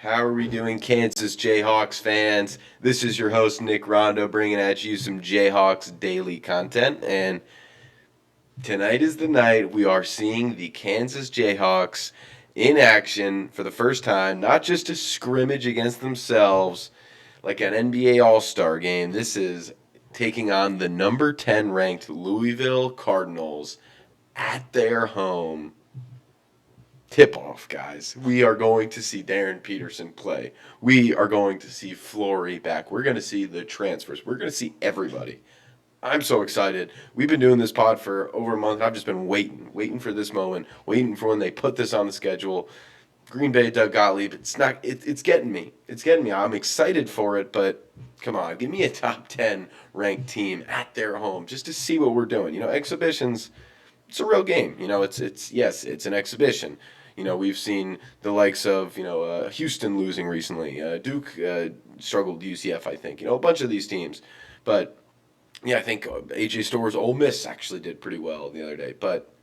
How are we doing, Kansas Jayhawks fans? This is your host, Nick Rondeau, bringing at you some Jayhawks Daily content. And tonight is the night we are seeing the Kansas Jayhawks in action for the first time, not just a scrimmage against themselves like an NBA All-Star game. This is taking on the number 10 ranked Louisville Cardinals at their home. Tip off, guys. We are going to see Darren Peterson play. We are going to see Flory back. We're going to see the transfers. We're going to see everybody. I'm so excited. We've been doing this pod for over a month. I've just been waiting for this moment, waiting for when they put this on the schedule. Green Bay, Doug Gottlieb. It's getting me. It's getting me. I'm excited for it, but come on, give me a top 10 ranked team at their home just to see what we're doing. Exhibitions. It's a real game. It's an exhibition. We've seen the likes of, Houston losing recently. Duke struggled UCF, I think. A bunch of these teams. But, yeah, I think A.J. Storr's Ole Miss actually did pretty well the other day. But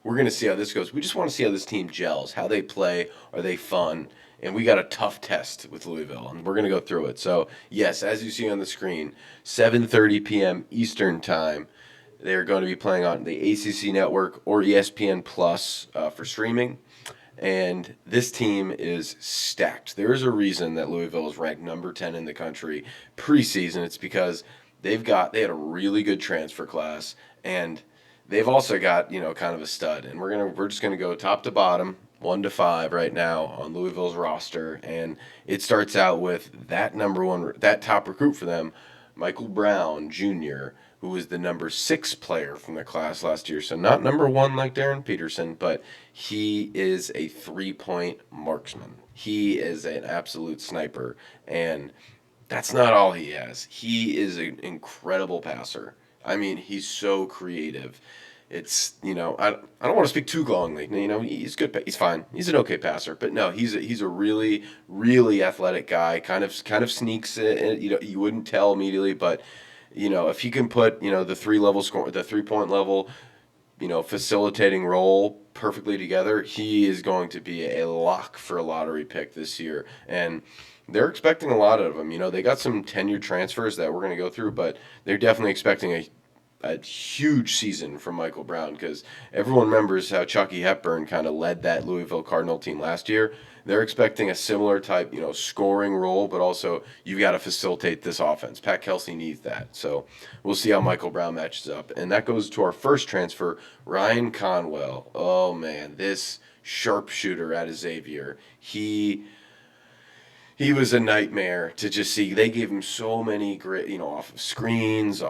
we're going to see how this goes. We just want to see how this team gels, how they play. Are they fun? And we got a tough test with Louisville, and we're going to go through it. So, yes, as you see on the screen, 7:30 p.m. Eastern Time. They're going to be playing on the ACC network or ESPN Plus for streaming. And this team is stacked. There is a reason that Louisville is ranked number 10 in the country preseason. It's because they had a really good transfer class, and they've also got, kind of a stud. And we're just gonna go top to bottom, 1 to 5 right now on Louisville's roster. And it starts out with that top recruit for them, Michael Brown Jr., who was the number 6 player from the class last year. So not number 1 like Darren Peterson, but he is a 3-point marksman. He is an absolute sniper. And that's not all he has. He is an incredible passer. I mean, he's so creative. It's, I don't want to speak too glowingly. He's good. He's fine. He's an okay passer. But no, he's a really, really athletic guy. Kind of sneaks in. You wouldn't tell immediately, but if he can put, the 3-point level, facilitating role perfectly together, he is going to be a lock for a lottery pick this year. And they're expecting a lot of him. They got some tenured transfers that we're going to go through, but they're definitely expecting a huge season from Michael Brown because everyone remembers how Chucky Hepburn kind of led that Louisville Cardinal team last year. They're expecting a similar type, scoring role, but also you've got to facilitate this offense. Pat Kelsey needs that. So we'll see how Michael Brown matches up. And that goes to our first transfer, Ryan Conwell. Oh, man, this sharpshooter at Xavier. He was a nightmare to just see. They gave him so many great, off of screens,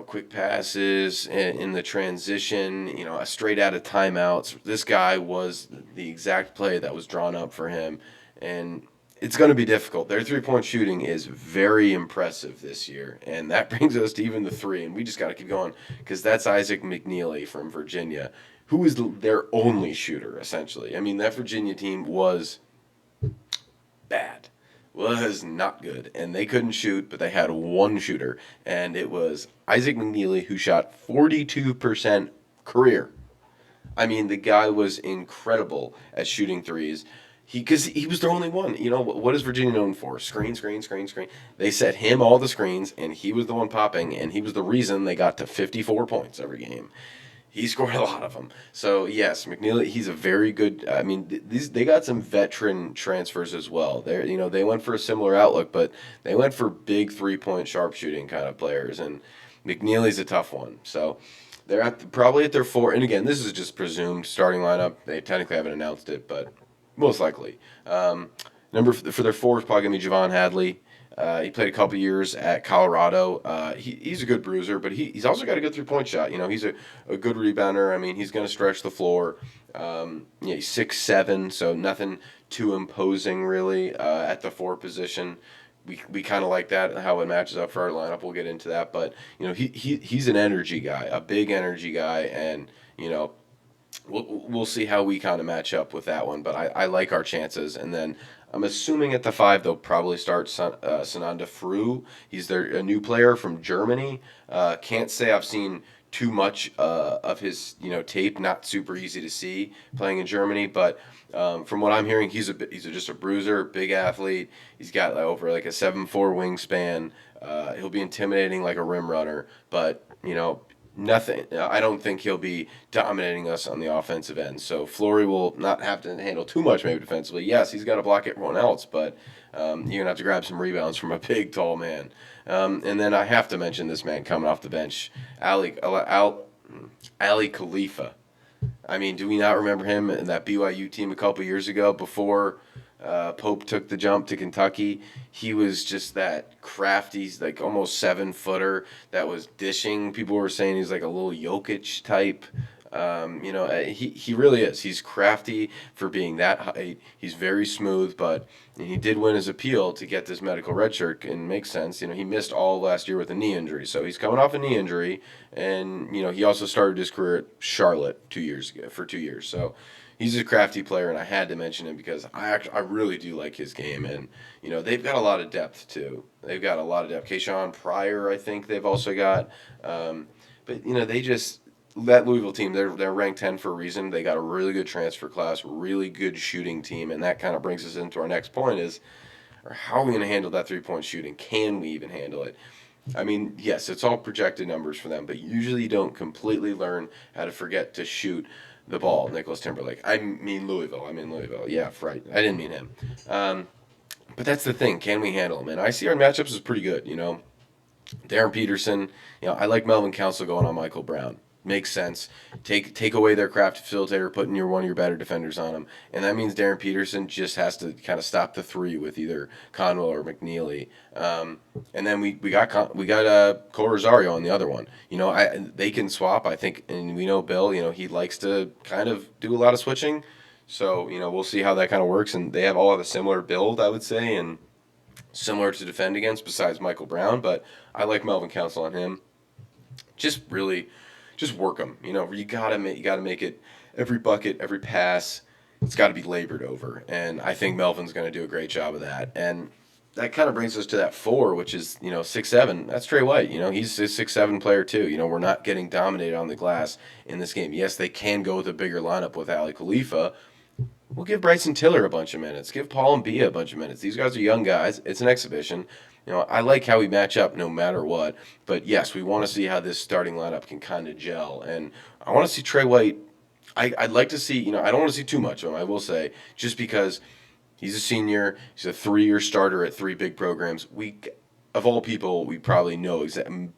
quick passes in the transition, straight out of timeouts. This guy was the exact play that was drawn up for him. And it's going to be difficult. Their 3-point shooting is very impressive this year. And that brings us to even the 3. And we just got to keep going because that's Isaac McNeely from Virginia, who is their only shooter, essentially. I mean, that Virginia team was bad. Was not good, and they couldn't shoot, but they had one shooter, and it was Isaac McNeely, who shot 42% career. I mean, the guy was incredible at shooting threes. Because he was their only one. What is Virginia known for? Screen, screen, screen, screen. They set him all the screens, and he was the one popping, and he was the reason they got to 54 points every game. He scored a lot of them. So, yes, McNeely, he's a very good. I mean, they got some veteran transfers as well. They went for a similar outlook, but they went for big 3-point sharpshooting kind of players. And McNeely's a tough one. So, they're probably at their 4. And again, this is just presumed starting lineup. They technically haven't announced it, but most likely. Number for their 4 is probably going to be Javon Hadley. He played a couple years at Colorado. He's a good bruiser, but he's also got a good 3-point shot. He's a good rebounder. I mean, he's going to stretch the floor. He's 6'7", so nothing too imposing really at the 4 position. We kind of like that, how it matches up for our lineup. We'll get into that, but he's an energy guy, a big energy guy, and we'll see how we kind of match up with that one. But I like our chances, and then I'm assuming at the 5 they'll probably start Sananda Fru. He's a new player from Germany. Can't say I've seen too much of his tape. Not super easy to see playing in Germany, but from what I'm hearing, he's just a bruiser, big athlete. He's got over like a 7'4" wingspan. He'll be intimidating like a rim runner, but nothing. I don't think he'll be dominating us on the offensive end. So Flory will not have to handle too much maybe defensively. Yes, he's got to block everyone else, but you're gonna have to grab some rebounds from a big, tall man. And then I have to mention this man coming off the bench, Ali Khalifa. I mean, do we not remember him in that BYU team a couple years ago before Pope took the jump to Kentucky? He was just that crafty, like almost 7-footer that was dishing. People were saying he's like a little Jokic type. He really is. He's crafty for being that height. He's very smooth, but he did win his appeal to get this medical red shirt, and makes sense. He missed all last year with a knee injury, so he's coming off a knee injury, and he also started his career at Charlotte 2 years ago for 2 years. So he's a crafty player, and I had to mention him because I really do like his game, and they've got a lot of depth too. They've got a lot of depth. Kayshawn Pryor, I think they've also got, but they just. That Louisville team, they're ranked 10 for a reason. They got a really good transfer class, really good shooting team, and that kind of brings us into our next point is, how are we going to handle that three-point shooting? Can we even handle it? I mean, yes, it's all projected numbers for them, but usually you don't completely learn how to forget to shoot the ball. Nicholas Timberlake. I mean Louisville. Yeah, right. I didn't mean him. But that's the thing. Can we handle him? And I see our matchups is pretty good. Darren Peterson. I like Melvin Counsell going on Michael Brown. Makes sense. Take away their craft facilitator, putting one of your better defenders on him, and that means Darren Peterson just has to kind of stop the three with either Conwell or McNeely. And then we got Cole Rosario on the other one. They can swap. I think, and we know Bill. He likes to kind of do a lot of switching. So we'll see how that kind of works. And they all have a similar build, I would say, and similar to defend against. Besides Michael Brown, but I like Melvin Counsell on him. Just work them. You gotta make it every bucket, every pass. It's got to be labored over, and I think Melvin's going to do a great job of that. And that kind of brings us to that 4, which is 6'7". That's Trey White. He's a 6'7" player too. We're not getting dominated on the glass in this game. Yes, they can go with a bigger lineup with Ali Khalifa. We'll give Bryson Tiller a bunch of minutes. Give Paul and Bia a bunch of minutes. These guys are young guys. It's an exhibition. I like how we match up no matter what. But yes, we want to see how this starting lineup can kind of gel. And I want to see Trey White. I'd like to see, I don't want to see too much of him, I will say, just because he's a senior. He's a 3-year starter at 3 big programs. Of all people, we probably know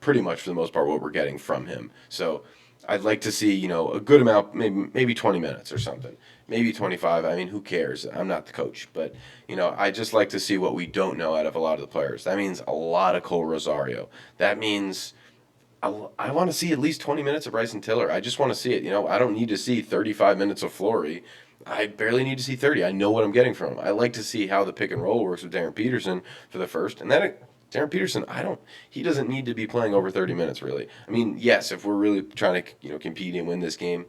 pretty much for the most part what we're getting from him. So I'd like to see, a good amount, maybe 20 minutes or something. Maybe 25. I mean, who cares? I'm not the coach. But, I just like to see what we don't know out of a lot of the players. That means a lot of Cole Rosario. That means I want to see at least 20 minutes of Bryson Tiller. I just want to see it. I don't need to see 35 minutes of Flory. I barely need to see 30. I know what I'm getting from him. I like to see how the pick and roll works with Darren Peterson for the first. And then Darren Peterson, he doesn't need to be playing over 30 minutes, really. I mean, yes, if we're really trying to, compete and win this game,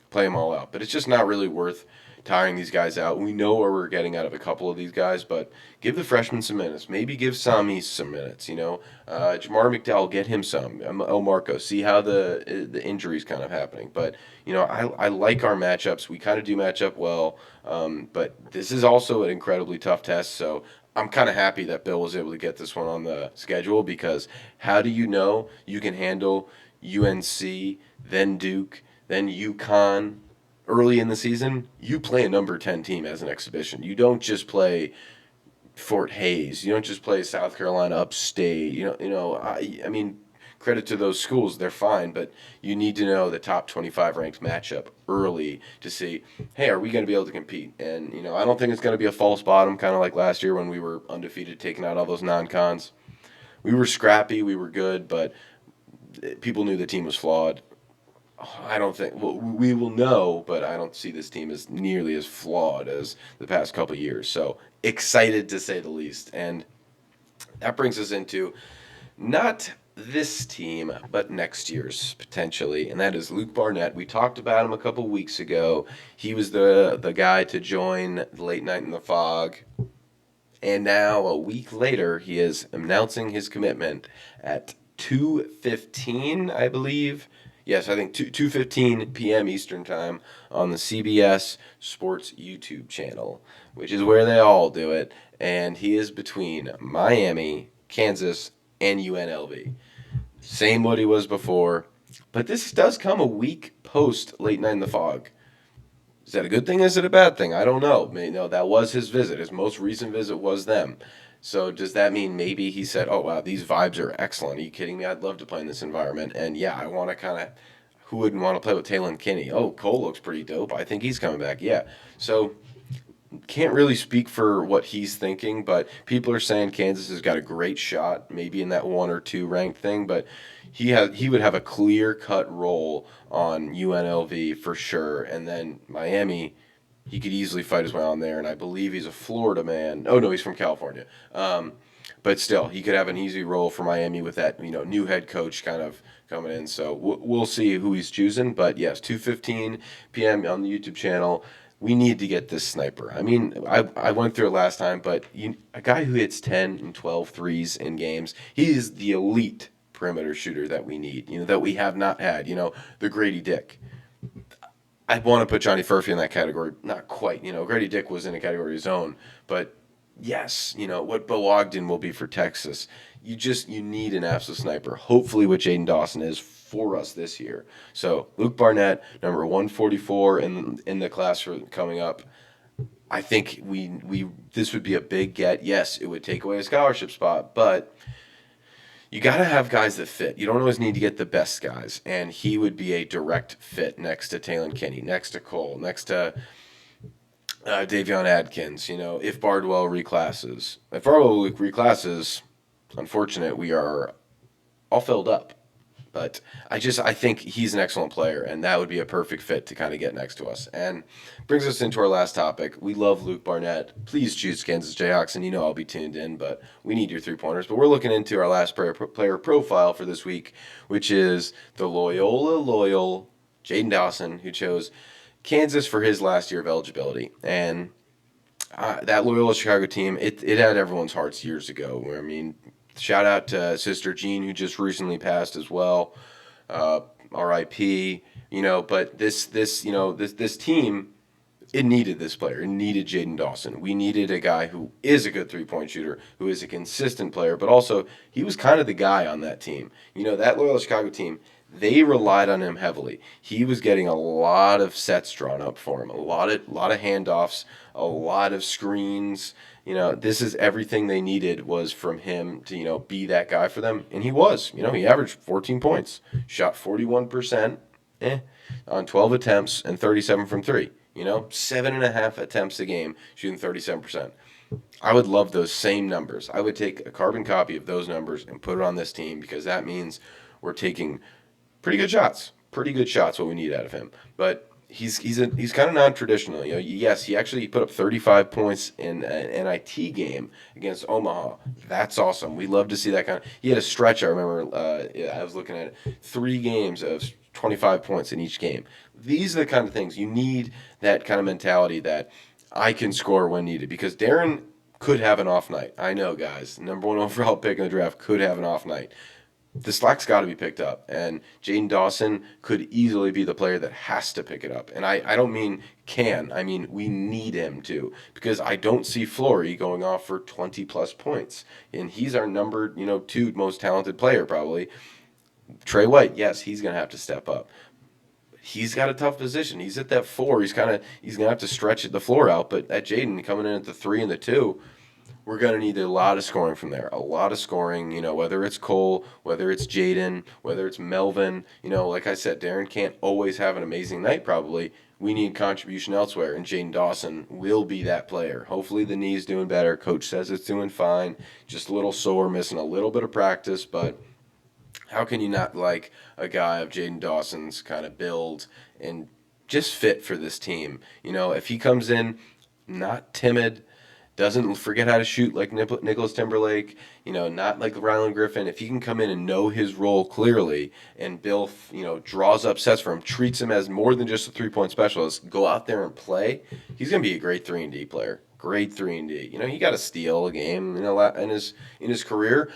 play them all out. But it's just not really worth tiring these guys out. We know what we're getting out of a couple of these guys, but give the freshmen some minutes. Maybe give Sami some minutes, Jamar McDowell, get him some. El Marco, see how the injury's kind of happening. But, I like our matchups. We kind of do match up well, but this is also an incredibly tough test, so I'm kind of happy that Bill was able to get this one on the schedule, because how do you know you can handle UNC, then Duke, then UConn early in the season? You play a number 10 team as an exhibition. You don't just play Fort Hays. You don't just play South Carolina Upstate. I mean, credit to those schools, they're fine, but you need to know the top 25 ranked matchup early to see, hey, are we going to be able to compete? And, I don't think it's going to be a false bottom, kind of like last year when we were undefeated, taking out all those non-cons. We were scrappy, we were good, but people knew the team was flawed. I don't think, well, we will know, but I don't see this team as nearly as flawed as the past couple of years. So excited to say the least. And that brings us into not this team, but next year's potentially, and that is Luke Barnett. We talked about him a couple weeks ago. He was the guy to join Late Night in the Fog, and now a week later, he is announcing his commitment at 2:15, I believe. Yes, I think 2:15 p.m. Eastern Time on the CBS Sports YouTube channel, which is where they all do it. And he is between Miami, Kansas, and UNLV. Same what he was before. But this does come a week post Late Night in the Fog. Is that a good thing? Is it a bad thing? I don't know. That was his visit. His most recent visit was them. So does that mean maybe he said, "Oh wow, these vibes are excellent. Are you kidding me? I'd love to play in this environment." And yeah, I want to kind of. Who wouldn't want to play with Taylor Kinney? Oh, Cole looks pretty dope. I think he's coming back. Yeah. So can't really speak for what he's thinking, but people are saying Kansas has got a great shot, maybe in that 1 or 2 ranked thing, but he would have a clear cut role on UNLV for sure, and then Miami, he could easily fight his way on there, and I believe he's a Florida man. Oh no, he's from California. But still, he could have an easy role for Miami with that new head coach kind of coming in. So we'll see who he's choosing. But yes, 2:15 p.m. on the YouTube channel. We need to get this sniper. I mean, I went through it last time, but a guy who hits 10 and 12 threes in games, he is the elite perimeter shooter that we need, that we have not had, the Grady Dick. I want to put Johnny Furphy in that category. Not quite, Grady Dick was in a category of his own, but yes, what Bo Ogden will be for Texas. You need an absolute sniper. Hopefully what Jaden Dawson is for us this year. So Luke Barnett, number 144 in the class for coming up. I think we this would be a big get. Yes, it would take away a scholarship spot, but you got to have guys that fit. You don't always need to get the best guys, and he would be a direct fit next to Taylor Kinney, next to Cole, next to Davion Adkins. If Bardwell reclasses. If Bardwell reclasses, unfortunate, we are all filled up. But I think he's an excellent player, and that would be a perfect fit to kind of get next to us. And brings us into our last topic. We love Luke Barnett. Please choose Kansas Jayhawks, and I'll be tuned in, but we need your 3-pointers. But we're looking into our last player profile for this week, which is the Loyola loyal Jaden Dawson, who chose Kansas for his last year of eligibility. And that Loyola Chicago team, it had everyone's hearts years ago. I mean, shout out to Sister Jean, who just recently passed as well. R.I.P. But this team, it needed this player. It needed Jaden Dawson. We needed a guy who is a good 3-point shooter, who is a consistent player, but also he was kind of the guy on that team. That Loyola Chicago team, they relied on him heavily. He was getting a lot of sets drawn up for him, a lot of handoffs, a lot of screens. This is everything they needed was from him to, be that guy for them. And he was. He averaged 14 points, shot 41% on 12 attempts and 37 from 3. 7.5 attempts a game, shooting 37%. I would love those same numbers. I would take a carbon copy of those numbers and put it on this team, because that means we're taking pretty good shots. Pretty good shots, what we need out of him. But he's kind of non-traditional. Yes, he put up 35 points in an NIT game against Omaha. That's awesome. We love to see that kind of. He had a stretch. I remember. I was looking at it, 3 games of 25 points in each game. These are the kind of things you need. That kind of mentality that I can score when needed, because Darren could have an off night. I know, guys. Number 1 overall pick in the draft could have an off night. The slack's got to be picked up, and Jaden Dawson could easily be the player that has to pick it up. And I don't mean can. I mean we need him to, because I don't see Flory going off for 20-plus points. And he's our number 2 most talented player probably. Trey White, yes, he's going to have to step up. He's got a tough position. He's at that 4. He's going to have to stretch the floor out. But at Jaden, coming in at the 3 and the 2, we're going to need a lot of scoring from there. A lot of scoring, whether it's Cole, whether it's Jaden, whether it's Melvin. Like I said, Darren can't always have an amazing night probably. We need contribution elsewhere, and Jaden Dawson will be that player. Hopefully the knee's doing better. Coach says it's doing fine. Just a little sore, missing a little bit of practice, but how can you not like a guy of Jaden Dawson's kind of build and just fit for this team? If he comes in not timid, doesn't forget how to shoot like Nicholas Timberlake, not like Rylan Griffin. If he can come in and know his role clearly, and Bill, draws up sets for him, treats him as more than just a 3-point specialist, go out there and play, he's going to be a great 3-and-D player. Great 3-and-D. He got a steal a game, in his career.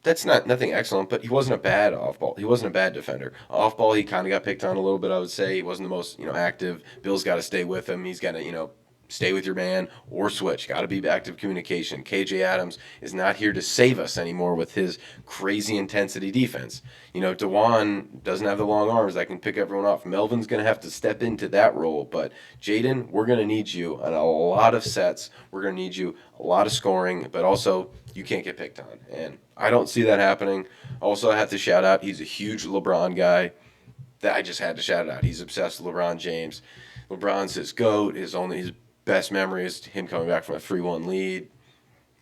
That's not nothing excellent, but he wasn't a bad off ball. He wasn't a bad defender. Off ball, he kind of got picked on a little bit. I would say he wasn't the most active. Bill's got to stay with him. He's got to stay with your man or switch. Got to be active communication. KJ Adams is not here to save us anymore with his crazy intensity defense. Dewan doesn't have the long arms that can pick everyone off. Melvin's going to have to step into that role, but Jaden, we're going to need you on a lot of sets. We're going to need you a lot of scoring, but also you can't get picked on. And I don't see that happening. Also, I have to shout out, he's a huge LeBron guy. That I just had to shout it out. He's obsessed with LeBron James. LeBron's his GOAT. His best memory is him coming back from a 3-1 lead.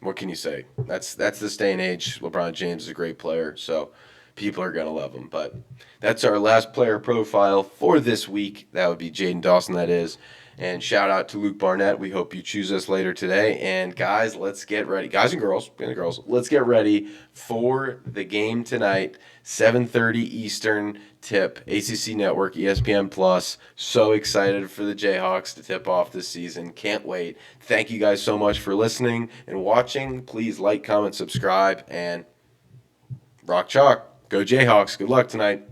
What can you say? That's this day and age. LeBron James is a great player, so people are going to love him. But that's our last player profile for this week. That would be Jaden Dawson, that is. And shout out to Luke Barnett. We hope you choose us later today. And guys, let's get ready. Guys and girls, let's get ready for the game tonight. 7:30 Eastern tip, ACC Network, ESPN Plus. So excited for the Jayhawks to tip off this season. Can't wait. Thank you guys so much for listening and watching. Please like, comment, subscribe, and rock chalk. Go Jayhawks. Good luck tonight.